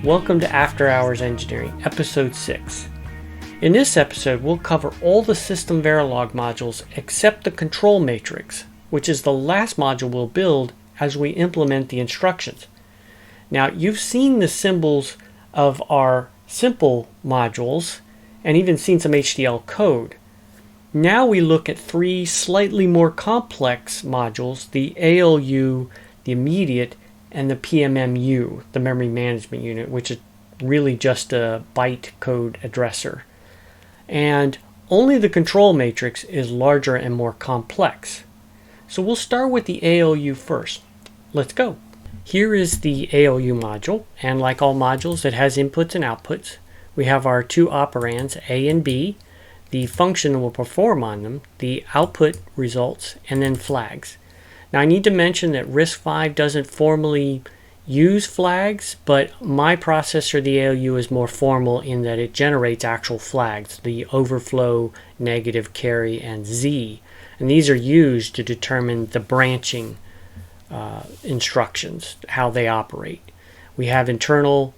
Welcome to After Hours Engineering, Episode 6. In this episode, we'll cover all the system Verilog modules except the control matrix, which is the last module we'll build as we implement the instructions. Now, you've seen the symbols of our simple modules and even seen some HDL code. Now we look at three slightly more complex modules, the ALU, the immediate, and the Pmmu, the memory management unit, which is really just a byte code addresser. And only the control matrix is larger and more complex. So we'll start with the ALU first. Let's go. Here is the ALU module, and like all modules, it has inputs and outputs. We have our two operands, A and B, the function will perform on them, the output results, and then flags. Now I need to mention that RISC-V doesn't formally use flags, but my processor, the ALU, is more formal in that it generates actual flags, the overflow, negative, carry, and Z. And these are used to determine the branching instructions, how they operate. We have internal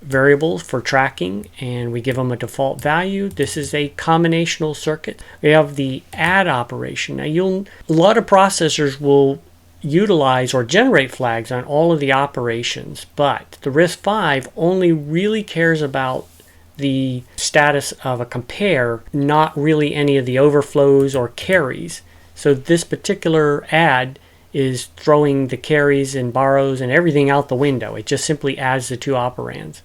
variables for tracking, and we give them a default value. This is a combinational circuit. We have the add operation. Now a lot of processors will utilize or generate flags on all of the operations, but the RISC-V only really cares about the status of a compare, not really any of the overflows or carries. So this particular add is throwing the carries and borrows and everything out the window. It just simply adds the two operands.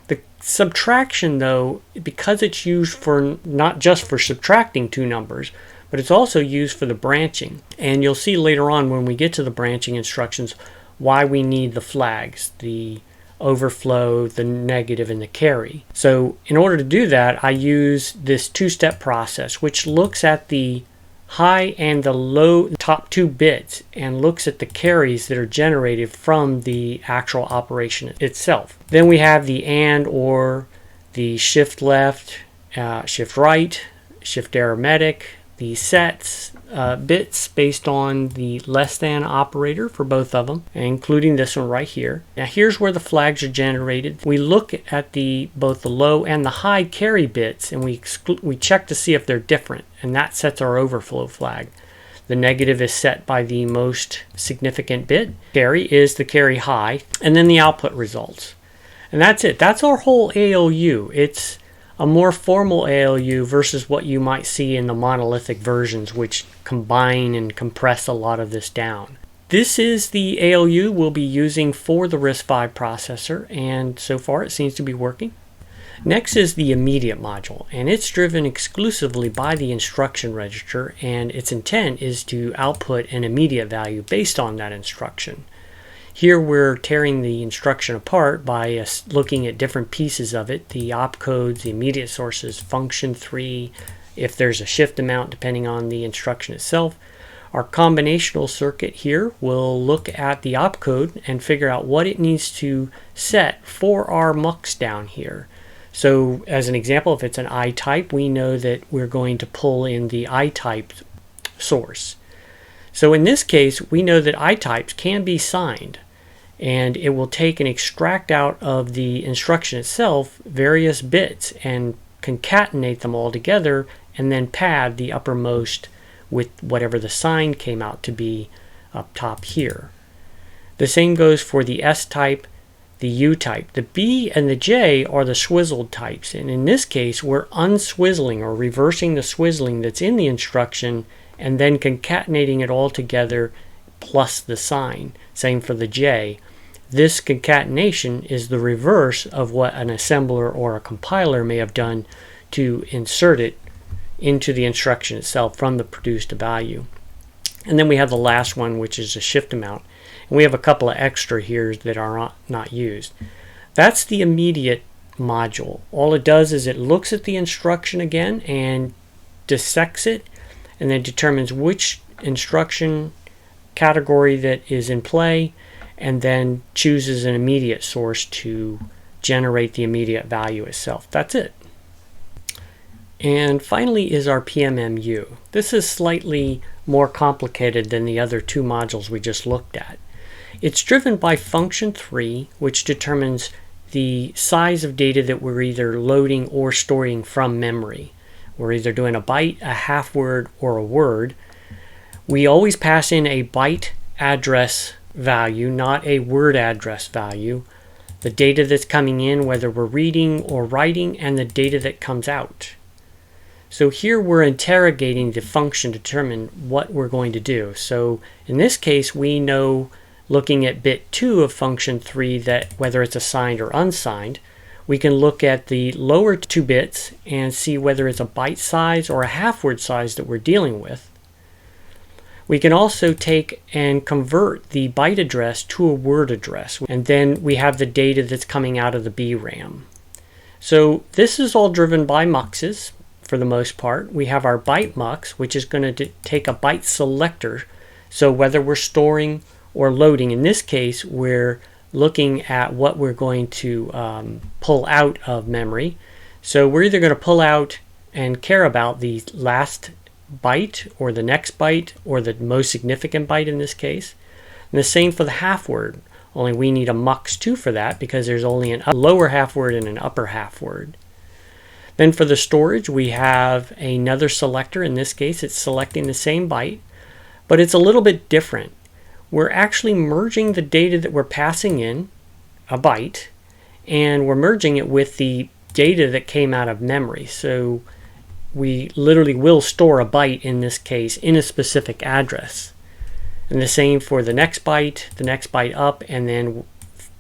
The subtraction, though, because it's used for not just for subtracting two numbers, but it's also used for the branching. And you'll see later on when we get to the branching instructions why we need the flags, the overflow, the negative, and the carry. So in order to do that, I use this two-step process, which looks at the high and the low top two bits and looks at the carries that are generated from the actual operation itself. Then we have the AND or the shift left, shift right, shift arithmetic, the sets bits based on the less than operator for both of them, including this one right here. Now here's where the flags are generated. We look at both the low and the high carry bits, and we check to see if they're different, and that sets our overflow flag. The negative is set by the most significant bit. Carry is the carry high, and then the output results. And that's it. That's our whole ALU. It's a more formal ALU versus what you might see in the monolithic versions, which combine and compress a lot of this down. This is the ALU we'll be using for the RISC-V processor, and so far it seems to be working. Next is the immediate module, and it's driven exclusively by the instruction register, and its intent is to output an immediate value based on that instruction. Here we're tearing the instruction apart by looking at different pieces of it, the opcodes, the immediate sources, function 3, if there's a shift amount depending on the instruction itself. Our combinational circuit here will look at the opcode and figure out what it needs to set for our mux down here. So as an example, if it's an I type, we know that we're going to pull in the I type source. So in this case, we know that I types can be signed, and it will take and extract out of the instruction itself various bits and concatenate them all together and then pad the uppermost with whatever the sign came out to be up top here. The same goes for the S type, the U type. The B and the J are the swizzled types, and in this case we're unswizzling or reversing the swizzling that's in the instruction and then concatenating it all together plus the sign. Same for the J. This concatenation is the reverse of what an assembler or a compiler may have done to insert it into the instruction itself from the produced value. And then we have the last one, which is a shift amount. And we have a couple of extra here that are not used. That's the immediate module. All it does is it looks at the instruction again and dissects it, and then determines which instruction category that is in play, and then chooses an immediate source to generate the immediate value itself. That's it. And finally is our Pmmu. This is slightly more complicated than the other two modules we just looked at. It's driven by function 3, which determines the size of data that we're either loading or storing from memory. We're either doing a byte, a half word, or a word. We always pass in a byte address value, not a word address value. The data that's coming in, whether we're reading or writing, and the data that comes out. So here we're interrogating the function to determine what we're going to do. So in this case, we know, looking at bit 2 of function 3, that whether it's assigned or unsigned. We can look at the lower 2 bits and see whether it's a byte size or a half word size that we're dealing with. We can also take and convert the byte address to a word address, and then we have the data that's coming out of the BRAM. So this is all driven by muxes for the most part. We have our byte mux, which is going to take a byte selector. So whether we're storing or loading, in this case we're looking at what we're going to pull out of memory. So we're either going to pull out and care about the last byte or the next byte or the most significant byte in this case. And the same for the half word, only we need a mux2 for that because there's only a lower half word and an upper half word. Then for the storage, we have another selector. In this case, it's selecting the same byte, but it's a little bit different. We're actually merging the data that we're passing in, a byte, and we're merging it with the data that came out of memory. So we literally will store a byte in this case in a specific address. And the same for the next byte up, and then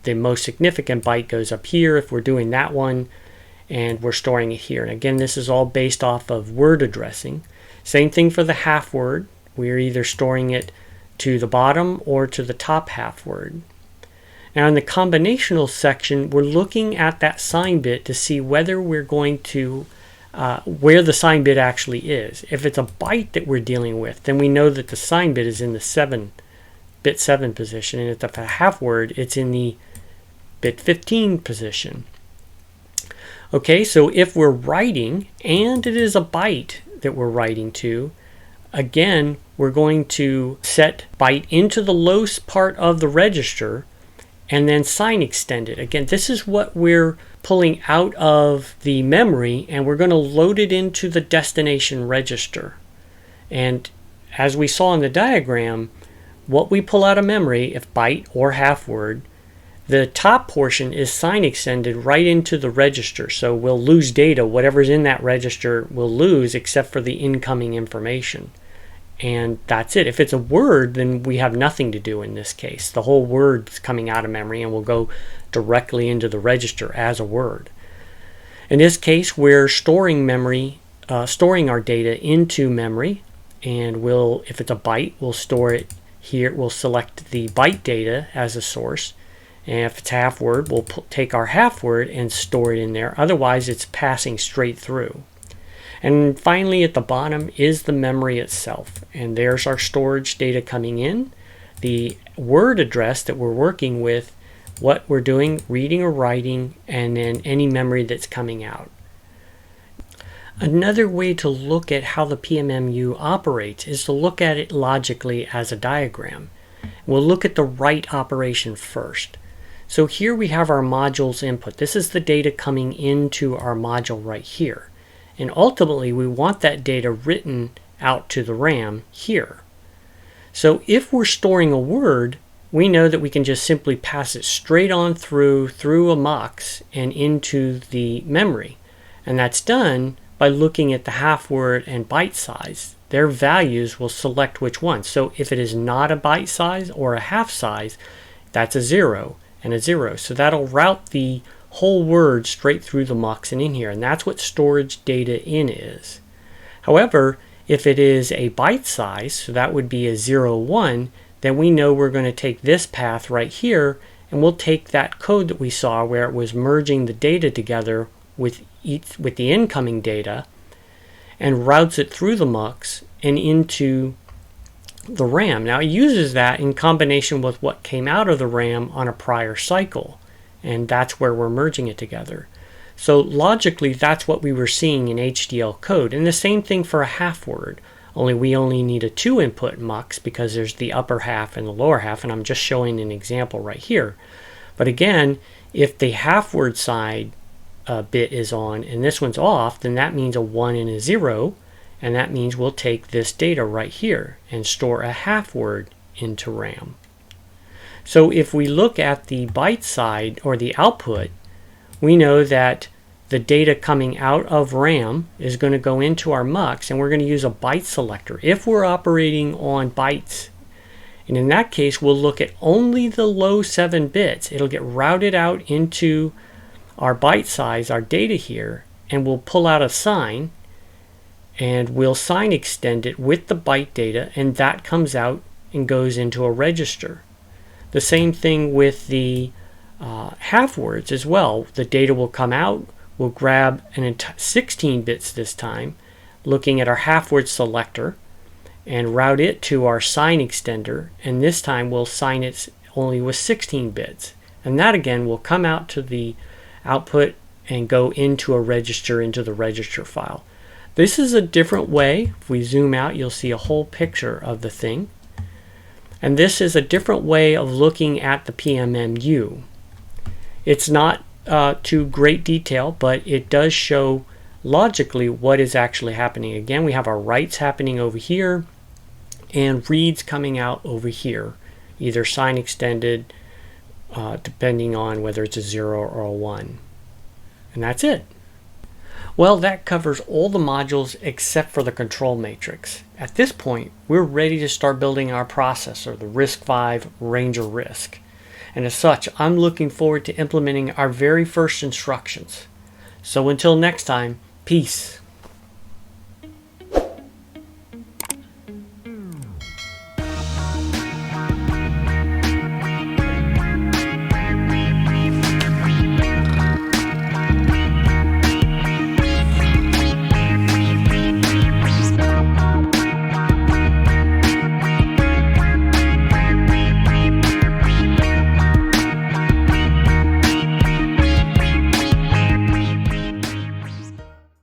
the most significant byte goes up here if we're doing that one, and we're storing it here. And again, this is all based off of word addressing. Same thing for the half word. We're either storing it to the bottom or to the top half word. Now in the combinational section, we're looking at that sign bit to see whether we're going to where the sign bit actually is. If it's a byte that we're dealing with, then we know that the sign bit is in the bit 7 position, and if it's a half word, it's in the bit 15 position. Okay, so if we're writing and it is a byte that we're writing to, again, we're going to set byte into the lowest part of the register and then sign extend it. Again, this is what we're pulling out of the memory, and we're going to load it into the destination register. And as we saw in the diagram, what we pull out of memory, if byte or half word, the top portion is sign extended right into the register. So we'll lose data. Whatever's in that register we'll lose except for the incoming information. And that's it. If it's a word, then we have nothing to do in this case. The whole word's coming out of memory and will go directly into the register as a word. In this case, we're storing our data into memory, and if it's a byte, we'll store it here. We'll select the byte data as a source, and if it's half word, we'll take our half word and store it in there. Otherwise, it's passing straight through. And finally, at the bottom is the memory itself, and there's our storage data coming in, the word address that we're working with, what we're doing, reading or writing, and then any memory that's coming out. Another way to look at how the Pmmu operates is to look at it logically as a diagram. We'll look at the write operation first. So here we have our module's input. This is the data coming into our module right here. And ultimately, we want that data written out to the RAM here. So if we're storing a word, we know that we can just simply pass it straight on through a mux and into the memory. And that's done by looking at the half word and byte size. Their values will select which one. So if it is not a byte size or a half size, that's a 0 and a 0. So that'll route the whole word straight through the mux and in here, and that's what storage data in is. However, if it is a byte size, so that would be a 0, 1, then we know we're going to take this path right here, and we'll take that code that we saw where it was merging the data together with the incoming data and routes it through the mux and into the RAM. Now it uses that in combination with what came out of the RAM on a prior cycle, and that's where we're merging it together. So logically, that's what we were seeing in HDL code. And the same thing for a half word, only we only need a 2 input mux because there's the upper half and the lower half, and I'm just showing an example right here. But again, If the half word side bit is on and this one's off, then that means a 1 and a 0, and that means we'll take this data right here and store a half word into RAM. So if we look at the byte side or the output, we know that the data coming out of RAM is going to go into our MUX, and we're going to use a byte selector if we're operating on bytes. And in that case, we'll look at only the low 7 bits. It'll get routed out into our byte size, our data here, and we'll pull out a sign, and we'll sign extend it with the byte data, and that comes out and goes into a register. The same thing with the half words as well. The data will come out, we'll grab 16 bits this time, looking at our half word selector, and route it to our sign extender, and this time we'll sign it only with 16 bits. And that again will come out to the output and go into a register, into the register file. This is a different way. If we zoom out, you'll see a whole picture of the thing. And this is a different way of looking at the Pmmu. It's not to great detail, but it does show logically what is actually happening. Again, we have our writes happening over here and reads coming out over here, either sign extended, depending on whether it's a 0 or a 1. And that's it. Well, that covers all the modules except for the control matrix. At this point, we're ready to start building our processor, the RISC-V Ranger RISC. And as such, I'm looking forward to implementing our very first instructions. So until next time, peace.